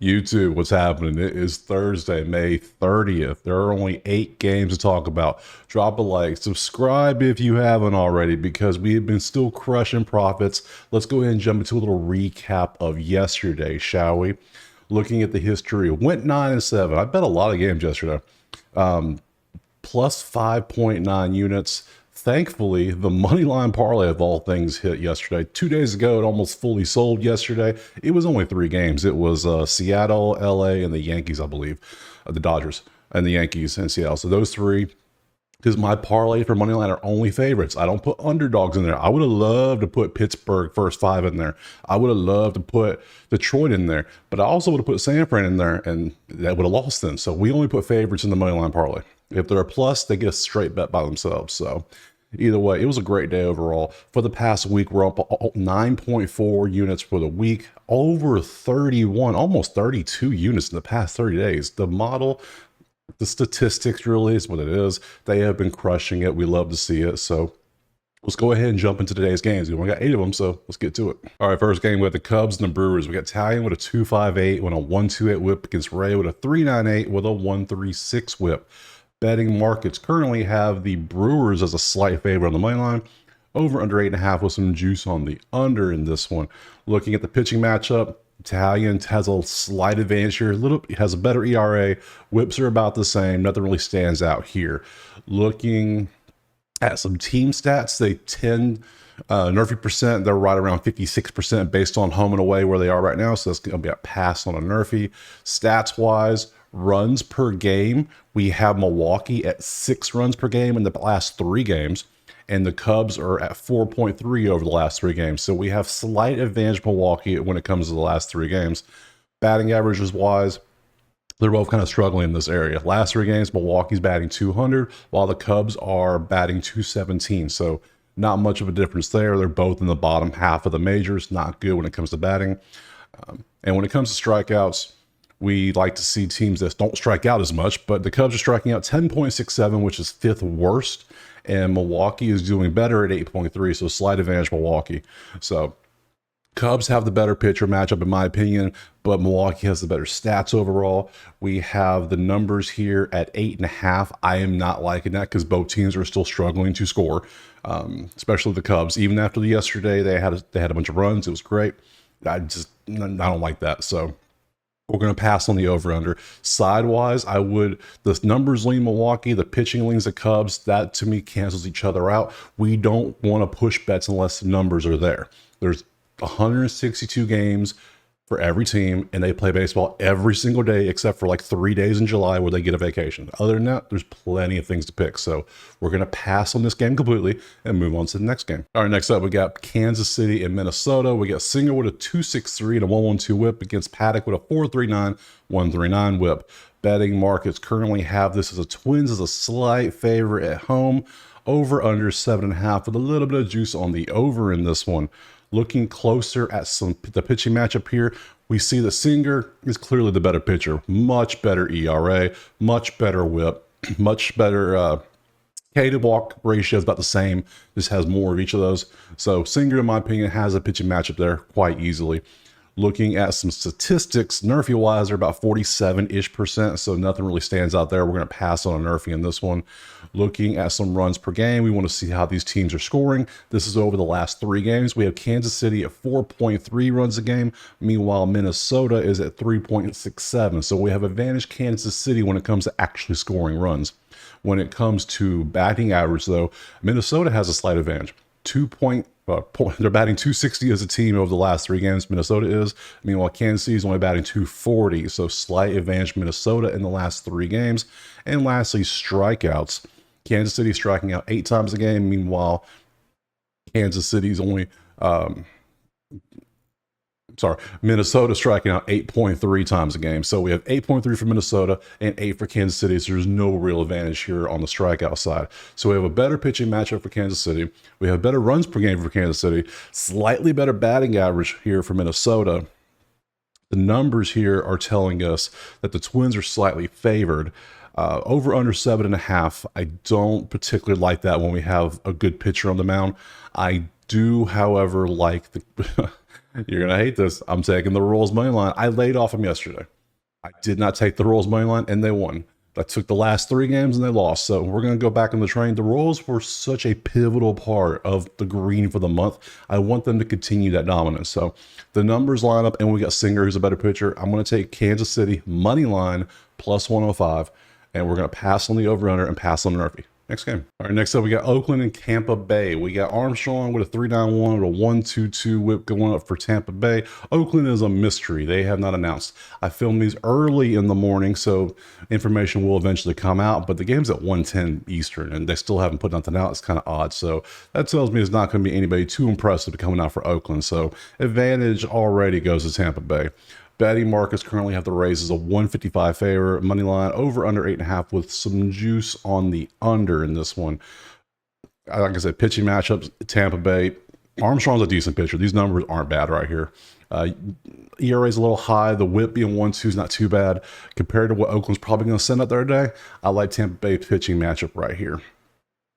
YouTube, what's happening? It is Thursday, May 30th. There are only 8 games to talk about. Drop a like, subscribe if you haven't already, because we have been still crushing profits. Let's go ahead and jump into a little recap of yesterday, shall we? Looking at the history, went 9-7. I bet a lot of games yesterday. Plus 5.9 units. Thankfully, the money line parlay of all things hit yesterday. 2 days ago, it almost fully sold yesterday. It was only 3 games. It was Seattle, LA, and the Yankees, I believe. The Dodgers and the Yankees and Seattle. So those 3, because my parlay for money line are only favorites. I don't put underdogs in there. I would have loved to put Pittsburgh first 5 in there. I would have loved to put Detroit in there. But I also would have put San Fran in there, and that would have lost them. So we only put favorites in the money line parlay. If they're a plus, they get a straight bet by themselves. So either way, it was a great day overall. For the past week, we're up 9.4 units for the week, over 31, almost 32 units in the past 30 days. The model, the statistics really is what it is. They have been crushing it. We love to see it. So let's go ahead and jump into today's games. We only got 8 of them, so let's get to it. All right, first game, we got the Cubs and the Brewers. We got Italian with a 2.58, with a 1.28 whip against Ray with a 3.98 with a 1.36 whip. Betting markets currently have the Brewers as a slight favorite on the money line, over under 8.5 with some juice on the under in this one. Looking at the pitching matchup, Italian has a slight advantage here. Has a better ERA. Whips are about the same. Nothing really stands out here. Looking at some team stats, they tend Nerfy percent, they're right around 56% based on home and away where they are right now. So that's going to be a pass on a Nerfy. Stats wise, runs per game, we have Milwaukee at 6 runs per game in the last 3 games, and the Cubs are at 4.3 over the last 3 games. So we have slight advantage Milwaukee when it comes to the last 3 games. Batting averages wise, they're both kind of struggling in this area. Last 3 games, Milwaukee's batting 200, while the Cubs are batting 217. So not much of a difference there. They're both in the bottom half of the majors. Not good when it comes to batting. And when it comes to strikeouts, we like to see teams that don't strike out as much, but the Cubs are striking out 10.67, which is 5th worst, and Milwaukee is doing better at 8.3, so slight advantage Milwaukee. So Cubs have the better pitcher matchup in my opinion, but Milwaukee has the better stats overall. We have the numbers here at 8.5. I am not liking that because both teams are still struggling to score, especially the Cubs. Even after yesterday, they had a bunch of runs. It was great. I don't like that. So we're going to pass on the over-under. Sidewise, the numbers lean Milwaukee, the pitching leans the Cubs. That, to me, cancels each other out. We don't want to push bets unless the numbers are there. There's 162 games for every team, and they play baseball every single day except for like 3 days in July where they get a vacation. Other than that, there's plenty of things to pick. So we're going to pass on this game completely and move on to the next game. All right, next up, we got Kansas City and Minnesota. We got Singer with a 2.63 and a 1.12 whip against Paddock with a 4.39, 1.39 whip. Betting markets currently have this as a Twins as a slight favorite at home, over under 7.5 with a little bit of juice on the over in this one. Looking closer at the pitching matchup here, we see that Singer is clearly the better pitcher. Much better ERA, much better whip, much better K to walk ratio is about the same. Just has more of each of those. So Singer, in my opinion, has a pitching matchup there quite easily. Looking at some statistics, Nerfy-wise, they're about 47-ish%, so nothing really stands out there. We're going to pass on a Nerfy in this one. Looking at some runs per game, we want to see how these teams are scoring. This is over the last 3 games. We have Kansas City at 4.3 runs a game. Meanwhile, Minnesota is at 3.67. So we have advantage Kansas City when it comes to actually scoring runs. When it comes to batting average, though, Minnesota has a slight advantage. They're batting 260 as a team over the last 3 games. Minnesota is. Meanwhile, Kansas City is only batting 240. So slight advantage Minnesota in the last 3 games. And lastly, strikeouts. Kansas City striking out 8 times a game. Meanwhile, Kansas City's only Minnesota striking out 8.3 times a game. So we have 8.3 for Minnesota and 8 for Kansas City. So there's no real advantage here on the strikeout side. So we have a better pitching matchup for Kansas City. We have better runs per game for Kansas City. Slightly better batting average here for Minnesota. The numbers here are telling us that the Twins are slightly favored. Over under 7.5. I don't particularly like that when we have a good pitcher on the mound. I do, however, like the You're going to hate this. I'm taking the Royals money line. I laid off them yesterday. I did not take the Royals money line, and they won. I took the last 3 games and they lost. So we're going to go back on the train. The Royals were such a pivotal part of the green for the month. I want them to continue that dominance. So the numbers line up, and we got Singer, who's a better pitcher. I'm going to take Kansas City money line plus 105, and we're going to pass on the over-under and pass on Murphy. Next game. All right, next up, we got Oakland and Tampa Bay. We got Armstrong with a 3-9-1 with a 1-2-2 whip going up for Tampa Bay. Oakland is a mystery. They have not announced. I filmed these early in the morning, so information will eventually come out, but the game's at 1:10 Eastern, and they still haven't put nothing out. It's kind of odd. So that tells me it's not going to be anybody too impressive coming out for Oakland. So advantage already goes to Tampa Bay. Betting markets currently have the Rays as a 155 favor, money line over under 8.5 with some juice on the under in this one. Like I said, pitching matchups, Tampa Bay. Armstrong's a decent pitcher. These numbers aren't bad right here. ERA is a little high. The whip being 1-2 is not too bad compared to what Oakland's probably going to send out there today. I like Tampa Bay pitching matchup right here.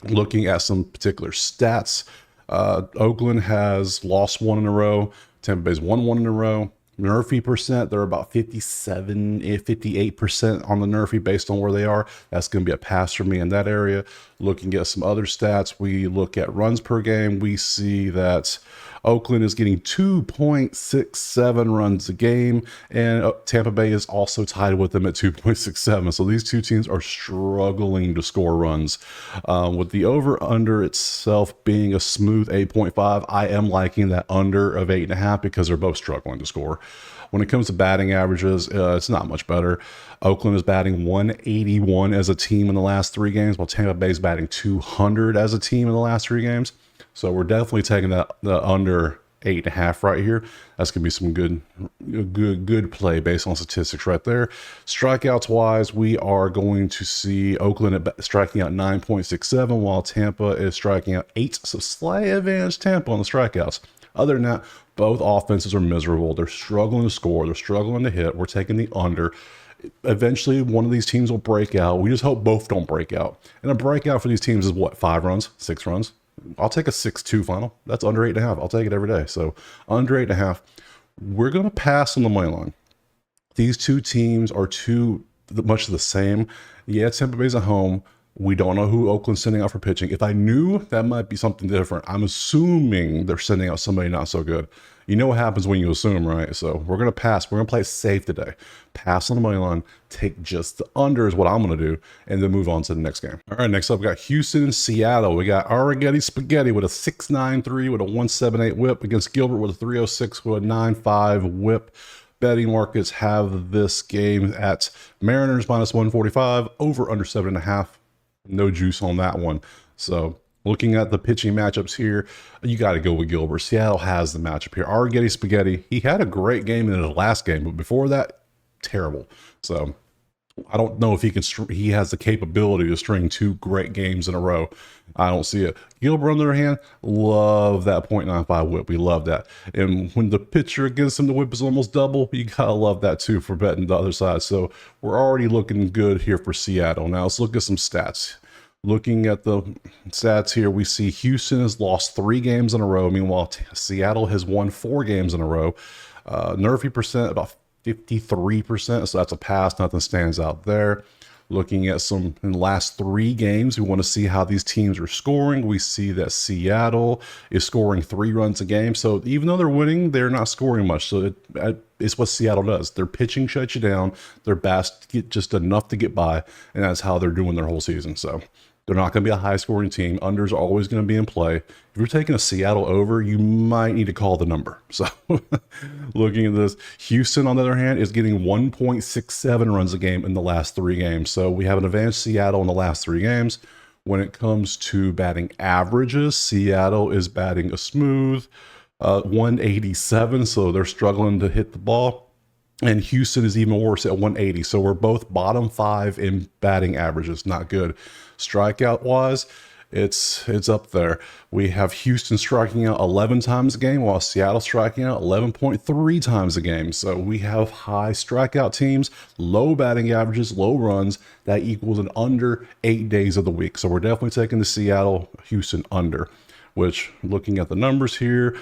Looking at some particular stats, Oakland has lost 1 in a row. Tampa Bay's won 1 in a row. Murphy percent, they're about 57, 58% on the Murphy based on where they are. That's going to be a pass for me in that area. Looking at some other stats, we look at runs per game. We see that Oakland is getting 2.67 runs a game, and Tampa Bay is also tied with them at 2.67. So these two teams are struggling to score runs. With the over-under itself being a smooth 8.5, I am liking that under of 8.5 because they're both struggling to score. When it comes to batting averages, it's not much better. Oakland is batting 181 as a team in the last 3 games, while Tampa Bay is batting 200 as a team in the last 3 games. So we're definitely taking the under 8.5 right here. That's gonna be some good play based on statistics right there. Strikeouts wise, we are going to see Oakland striking out 9.67, while Tampa is striking out 8. So slight advantage Tampa on the strikeouts. Other than that, both offenses are miserable. They're struggling to score. They're struggling to hit. We're taking the under. Eventually, one of these teams will break out. We just hope both don't break out. And a breakout for these teams is what, 5 runs, 6 runs? I'll take a 6-2 final. That's under 8.5. I'll take it every day. So under 8.5. We're going to pass on the money line. These two teams are too much the same. Yeah, Tampa Bay's at home. We don't know who Oakland's sending out for pitching. If I knew, that might be something different. I'm assuming they're sending out somebody not so good. You know what happens when you assume, right? So we're going to pass. We're going to play safe today. Pass on the money line. Take just the under is what I'm going to do, and then move on to the next game. All right, next up, we got Houston and Seattle. We got Arrigetti Spaghetti with a 6.93 with a 1.78 whip against Gilbert with a 3.06 with a 9.5 whip. Betting markets have this game at Mariners minus 145, over under 7.5. No juice on that one. So looking at the pitching matchups here, you got to go with Gilbert. Seattle has the matchup here. Arrigetti Spaghetti, he had a great game in his last game, but before that, terrible. So I don't know if he has the capability to string 2 great games in a row. I don't see it. Gilbert, on the other hand, love that 0.95 whip. We love that. And when the pitcher against him, the whip is almost double, you gotta love that too for betting the other side. So we're already looking good here for Seattle. Now let's look at some stats. Looking at the stats here, we see Houston has lost 3 games in a row. Meanwhile, Seattle has won 4 games in a row. Nerfy percent, about 53%, so that's a pass. Nothing stands out there. Looking at some in the last 3 games, we want to see how these teams are scoring. We see that Seattle is scoring 3 runs a game. So even though they're winning, they're not scoring much. So it's what Seattle does. Their pitching shuts you down. Their bats get just enough to get by, and that's how they're doing their whole season. So they're not going to be a high-scoring team. Unders are always going to be in play. If you're taking a Seattle over, you might need to call the number. So looking at this, Houston, on the other hand, is getting 1.67 runs a game in the last 3 games. So we have an advantage Seattle in the last 3 games. When it comes to batting averages, Seattle is batting a smooth 187, so they're struggling to hit the ball. And Houston is even worse at 180. So we're both bottom 5 in batting averages. Not good. Strikeout wise, it's up there. We have Houston striking out 11 times a game, while Seattle striking out 11.3 times a game. So we have high strikeout teams, low batting averages, low runs. That equals an under 8 days of the week. So we're definitely taking the Seattle Houston under, which, looking at the numbers here,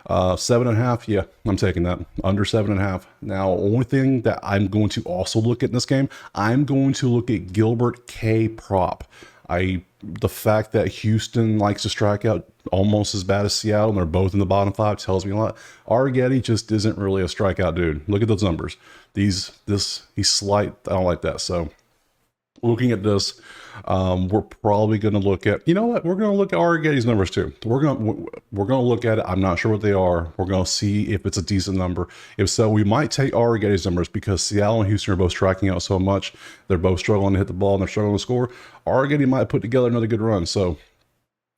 7.5, yeah, I'm taking that. Under 7.5. Now, only thing that I'm going to also look at in this game, I'm going to look at Gilbert K prop. The fact that Houston likes to strike out almost as bad as Seattle, and they're both in the bottom 5, tells me a lot. Arrighetti just isn't really a strikeout dude. Look at those numbers. He's slight. I don't like that. So looking at this, we're probably going to look at, you know what? We're going to look at Arrighetti's numbers too. We're going to look at it. I'm not sure what they are. We're going to see if it's a decent number. If so, we might take Arrighetti's numbers because Seattle and Houston are both striking out so much. They're both struggling to hit the ball and they're struggling to score. Arrighetti might put together another good run. So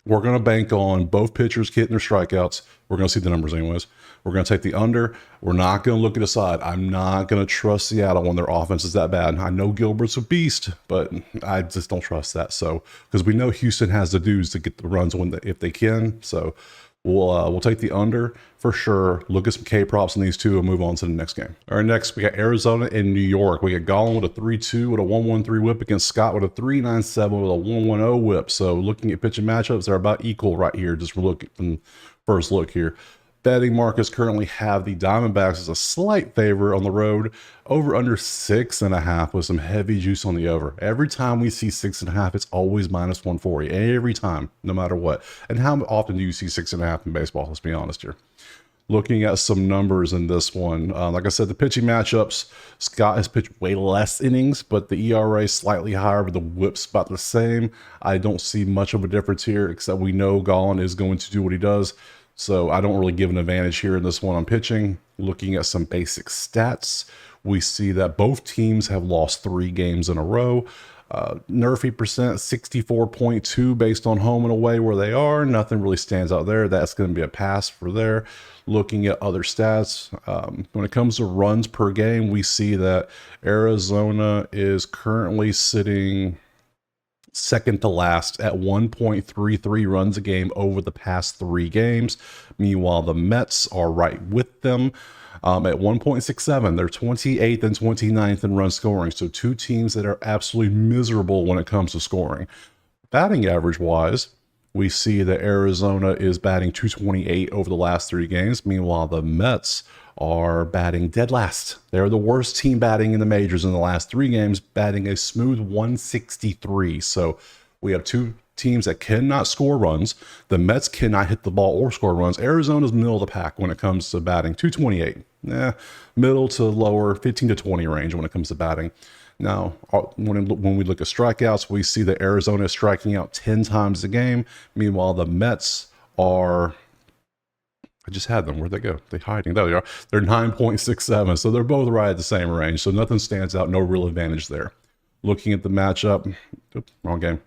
we're going to bank on both pitchers hitting their strikeouts. We're going to see the numbers anyways. We're going to take the under. We're not going to look at the side. I'm not going to trust Seattle when their offense is that bad. I know Gilbert's a beast, but I just don't trust that. So, because we know Houston has the dudes to get the runs if they can. So we'll take the under for sure. Look at some K props on these two and move on to the next game. All right, next we got Arizona and New York. We got Gollin with a 3-2 with a 1-1-3 whip against Scott with a 3-9-7 with a 1-1-0 whip. So looking at pitching matchups, they're about equal right here. Just look at the first look here. Betting markets currently have the Diamondbacks as a slight favor on the road, over under 6.5 with some heavy juice on the over. Every time we see 6.5, it's always -140. Every time, no matter what. And how often do you see 6.5 in baseball? Let's be honest here. Looking at some numbers in this one, like I said, the pitching matchups, Scott has pitched way less innings, but the ERA is slightly higher, but the whip's about the same. I don't see much of a difference here, except we know Gollin is going to do what he does. So I don't really give an advantage here in this one on pitching. Looking at some basic stats, we see that both teams have lost 3 games in a row. Nerfy percent 64.2 based on home and away where they are. Nothing really stands out there. That's going to be a pass for there. Looking at other stats, when it comes to runs per game, we see that Arizona is currently sitting second to last at 1.33 runs a game over the past 3 games. Meanwhile, the Mets are right with them at 1.67. They're 28th and 29th in run scoring. So 2 teams that are absolutely miserable when it comes to scoring. Batting average wise, we see that Arizona is batting .228 over the last 3 games. Meanwhile, the Mets are batting dead last. They're the worst team batting in the majors in the last 3 games, batting a smooth 163. So we have 2 teams that cannot score runs. The Mets cannot hit the ball or score runs. Arizona's middle of the pack when it comes to batting, .228. Middle to lower, 15 to 20 range when it comes to batting. Now, when we look at strikeouts, we see that Arizona is striking out 10 times a game. Meanwhile, the Mets are... I just had them. Where'd they go? They're hiding. There they are. They're 9.67. So they're both right at the same range. So nothing stands out. No real advantage there. Looking at the matchup. Oops, wrong game.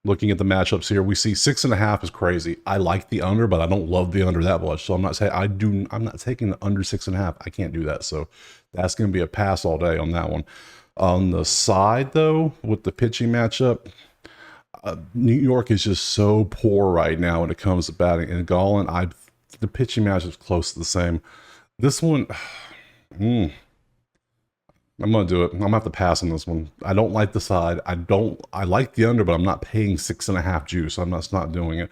Looking at the matchups here, we see 6.5 is crazy. I like the under, but I don't love the under that much. So I'm not saying I'm not taking the under 6.5. I can't do that. So that's going to be a pass all day on that one. On the side, though, with the pitching matchup, New York is just so poor right now when it comes to batting. And Gollin, the pitching match is close to the same. This one, I'm going to do it. I'm going to have to pass on this one. I don't like the side. I like the under, but I'm not paying 6.5 juice. I'm not doing it.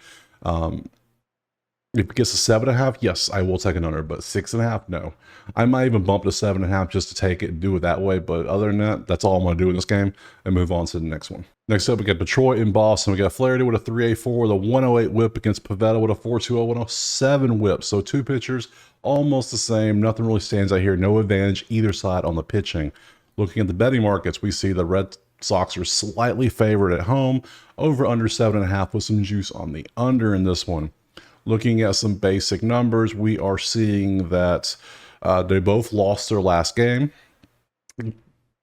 If it gets to 7.5, yes, I will take an under, but 6.5, no. I might even bump to 7.5 just to take it and do it that way. But other than that, that's all I'm going to do in this game and move on to the next one. Next up, we got Detroit and Boston. We got Flaherty with a 3.84 with a 108 whip against Pivetta with a 4.20, 107 whip. So 2 pitchers, almost the same. Nothing really stands out here. No advantage either side on the pitching. Looking at the betting markets, we see the Red Sox are slightly favored at home, over under 7.5 with some juice on the under in this one. Looking at some basic numbers, we are seeing that they both lost their last game.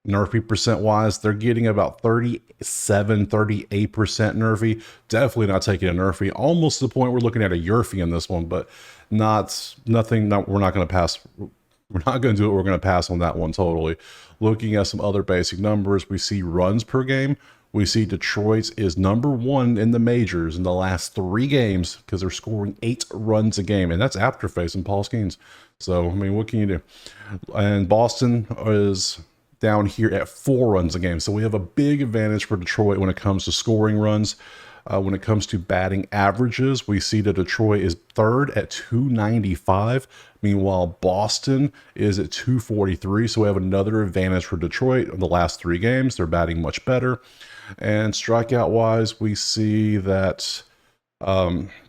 Nerfy percent-wise, they're getting about 37, 38% Nerfy. Definitely not taking a Nerfy. Almost to the point we're looking at a Yerfy in this one, but we're not going to pass. We're not going to do it. We're going to pass on that one totally. Looking at some other basic numbers, we see runs per game. We see Detroit is #1 in the majors in the last 3 games because they're scoring 8 runs a game, and that's after facing Paul Skeens. So, I mean, what can you do? And Boston is down here at 4 runs a game. So we have a big advantage for Detroit when it comes to scoring runs. When it comes to batting averages, we see that Detroit is third at 295. Meanwhile, Boston is at 243. So we have another advantage for Detroit in the last 3 games. They're batting much better. And strikeout wise, we see that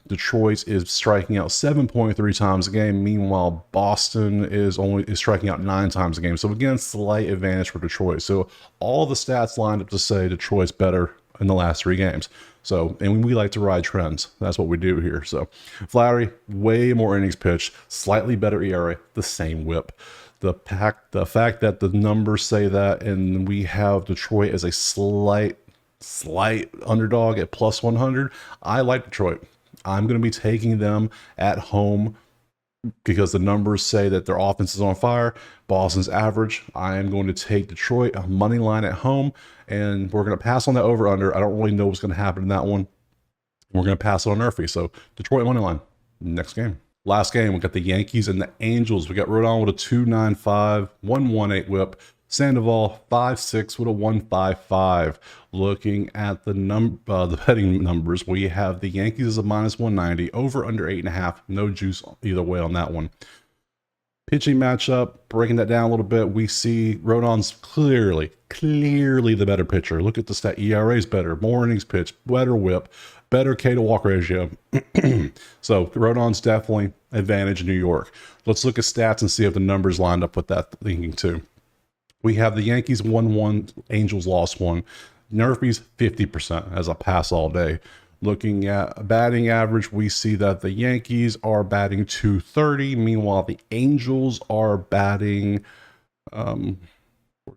Detroit is striking out 7.3 times a game. Meanwhile, Boston is striking out 9 times a game. So again, slight advantage for Detroit. So all the stats lined up to say Detroit's better in the last 3 games. So, and we like to ride trends. That's what we do here. So Flaherty, way more innings pitched, slightly better ERA, the same whip. The fact that the numbers say that, and we have Detroit as a slight underdog at plus 100. I like Detroit. I'm going to be taking them at home because the numbers say that their offense is on fire. Boston's average. I am going to take Detroit, a money line at home, and we're going to pass on that over under. I don't really know what's going to happen in that one. We're going to pass it on Murphy. So Detroit money line. Next game. Last game, we got the Yankees and the Angels. We got Rodon with a 2.95, 1.18 whip. Sandoval 5.6 with a 1.55. Looking at the betting numbers, we have the Yankees as a minus 190, over under 8.5. No juice either way on that one. Pitching matchup, breaking that down a little bit, we see Rodon's clearly the better pitcher. Look at the stat. ERA is better, more innings pitched, better whip, better K to walk ratio. So Rodon's definitely advantage in New York. Let's look at stats and see if the numbers lined up with that thinking too. We have the Yankees 1-1, Angels lost 1. Murphy's 50% as a pass all day. Looking at batting average, we see that the Yankees are batting 230. Meanwhile, the Angels are batting, where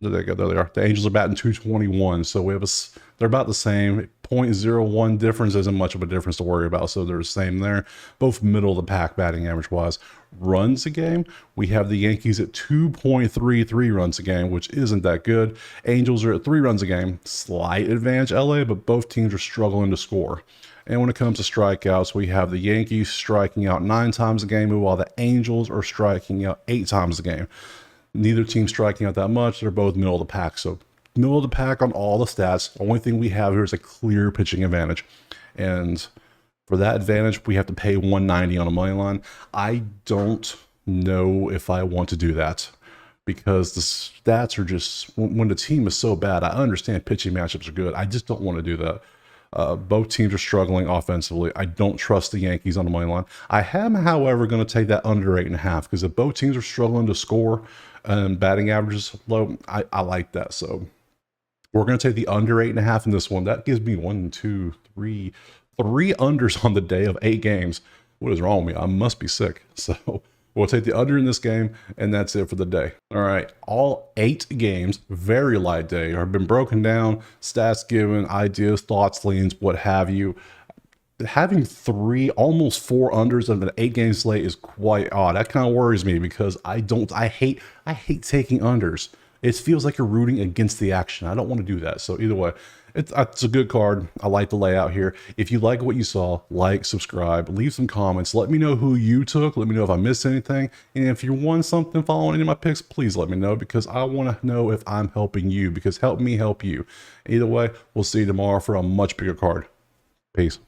did they go? There they are. The Angels are batting 221. So we have they're about the same. 0.01 difference isn't much of a difference to worry about. So they're the same there. Both middle of the pack batting average wise. Runs a game, we have the Yankees at 2.33 runs a game, which isn't that good. Angels are at 3 runs a game. Slight advantage LA, but both teams are struggling to score. And when it comes to strikeouts, we have the Yankees striking out 9 times a game, while the Angels are striking out 8 times a game. Neither team striking out that much. They're both middle of the pack. So middle of the pack on all the stats. The only thing we have here is a clear pitching advantage. And for that advantage, we have to pay 190 on a money line. I don't know if I want to do that because the stats are just, when the team is so bad, I understand pitching matchups are good. I just don't want to do that. Both teams are struggling offensively. I don't trust the Yankees on the money line. I am, however, going to take that under 8.5 because if both teams are struggling to score and batting averages low, I like that. So we're going to take the under 8.5 in this one. That gives me 3 unders on the day of 8 games. What is wrong with me? I must be sick. So we'll take the under in this game, and that's it for the day. All right, all 8 games, very light day, have been broken down, stats given, ideas, thoughts, leans, what have you. Having 3, almost 4 unders of an 8-game slate is quite odd. That kind of worries me because I hate taking unders. It feels like you're rooting against the action. I don't want to do that. So either way, it's a good card. I like the layout here. If you like what you saw, like, subscribe, leave some comments. Let me know who you took. Let me know if I missed anything. And if you won something following any of my picks, please let me know because I want to know if I'm helping you because help me help you. Either way, we'll see you tomorrow for a much bigger card. Peace.